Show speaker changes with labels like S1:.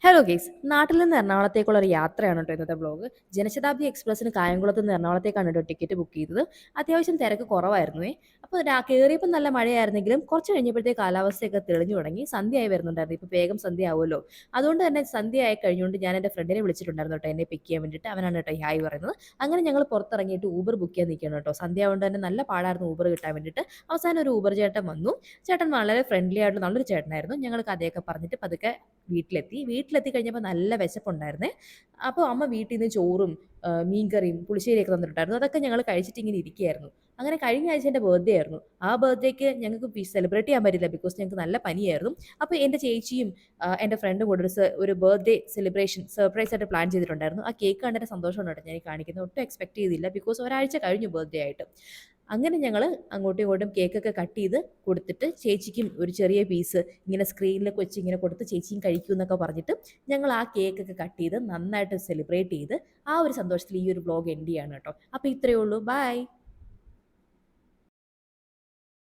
S1: Hello guys, നാട്ടിൽ നിന്ന് എറണാകുളത്തേക്കുള്ള ഒരു യാത്രയാണ് കേട്ടോ ഇന്നത്തെ വ്ളോഗ്. ജനശതാബ്ദി എക്സ്പ്രസ്സിന് കായംകുളത്ത് നിന്ന് എറണാകുളത്തേക്കാണ് കേട്ടോ ടിക്കറ്റ് ബുക്ക് ചെയ്തത്. അത്യാവശ്യം തിരക്ക് കുറവായിരുന്നേ. അപ്പോൾ കയറിയപ്പോൾ നല്ല മഴയായിരുന്നെങ്കിലും കുറച്ച് കഴിഞ്ഞപ്പോഴത്തേക്ക് കാലാവസ്ഥയൊക്കെ തെളിഞ്ഞു തുടങ്ങി. സന്ധ്യയായി വരുന്നുണ്ടായിരുന്നു. ഇപ്പോൾ വേഗം സന്ധ്യ ആവുമല്ലോ. അതുകൊണ്ട് തന്നെ സന്ധ്യയായി കഴിഞ്ഞുകൊണ്ട് ഞാൻ എൻ്റെ ഫ്രണ്ടിനെ വിളിച്ചിട്ടുണ്ടായിരുന്നു കേട്ടോ എന്നെ പിക്ക് ചെയ്യാൻ വേണ്ടിയിട്ട്. അവനാണ് കേട്ടോ ഈ ഹായ് പറയുന്നത്. അങ്ങനെ ഞങ്ങൾ പുറത്തിറങ്ങിയിട്ട് ഊബർ ബുക്ക് ചെയ്യാൻ നിൽക്കുകയാണ് കേട്ടോ. സന്ധ്യ ആയതുകൊണ്ട് തന്നെ നല്ല പാടായിരുന്നു ഊബർ കിട്ടാൻ വേണ്ടിയിട്ട്. അവസാനം ഒരു ഊബർ ചേട്ടൻ വന്നു. ചേട്ടൻ വളരെ ഫ്രണ്ട്ലി ആയിട്ടുള്ള നല്ലൊരു ചേട്ടനായിരുന്നു. ഞങ്ങൾ കഥയൊക്കെ പറഞ്ഞിട്ട് പതുക്കെ വീട്ടിലെത്തി കഴിഞ്ഞപ്പോൾ നല്ല വിശപ്പുണ്ടായിരുന്നേ. അപ്പോൾ അമ്മ വീട്ടിൽ നിന്ന് ചോറും മീൻകറിയും പുളിശ്ശേരിയൊക്കെ തന്നിട്ടുണ്ടായിരുന്നു. അതൊക്കെ ഞങ്ങൾ കഴിച്ചിട്ട് ഇങ്ങനെ ഇരിക്കുകയായിരുന്നു. അങ്ങനെ കഴിഞ്ഞ ആഴ്ച എൻ്റെ ബർത്ത്ഡേ ആയിരുന്നു. ആ ബർത്ത്ഡേക്ക് ഞങ്ങൾക്ക് സെലിബ്രേറ്റ് ചെയ്യാൻ പറ്റില്ല, ബിക്കോസ് ഞങ്ങൾക്ക് നല്ല പനിയായിരുന്നു. അപ്പോൾ എൻ്റെ ചേച്ചിയും എൻ്റെ ഫ്രണ്ടും കൂടെ ഒരു ബർത്ത്ഡേ സെലിബ്രേഷൻ സർപ്രൈസ് ആയിട്ട് പ്ലാൻ ചെയ്തിട്ടുണ്ടായിരുന്നു. ആ കേക്ക് കണ്ടിട്ട് സന്തോഷമാണ് കേട്ടോ ഞാൻ ഈ കാണിക്കുന്നത്. ഒട്ടും എക്സ്പെക്ട് ചെയ്തില്ല, ബിക്കോസ് ഒരാഴ്ച കഴിഞ്ഞു ബർത്ത്ഡേ ആയിട്ട്. അങ്ങനെ ഞങ്ങൾ അങ്ങോട്ടും ഇങ്ങോട്ടും കേക്കൊക്കെ കട്ട് ചെയ്ത് കൊടുത്തിട്ട് ചേച്ചിക്കും ഒരു ചെറിയ പീസ് ഇങ്ങനെ സ്ക്രീനിലൊക്കെ വെച്ച് ഇങ്ങനെ കൊടുത്ത് ചേച്ചിയും കഴിക്കും എന്നൊക്കെ പറഞ്ഞിട്ട് ഞങ്ങൾ ആ കേക്കൊക്കെ കട്ട് ചെയ്ത് നന്നായിട്ട് സെലിബ്രേറ്റ് ചെയ്ത് ആ ഒരു സന്തോഷത്തിൽ ഈ ഒരു വ്ളോഗ് എൻഡ് ചെയ്യാണ് കേട്ടോ. അപ്പോൾ ഇത്രയേ ഉള്ളൂ. ബൈ.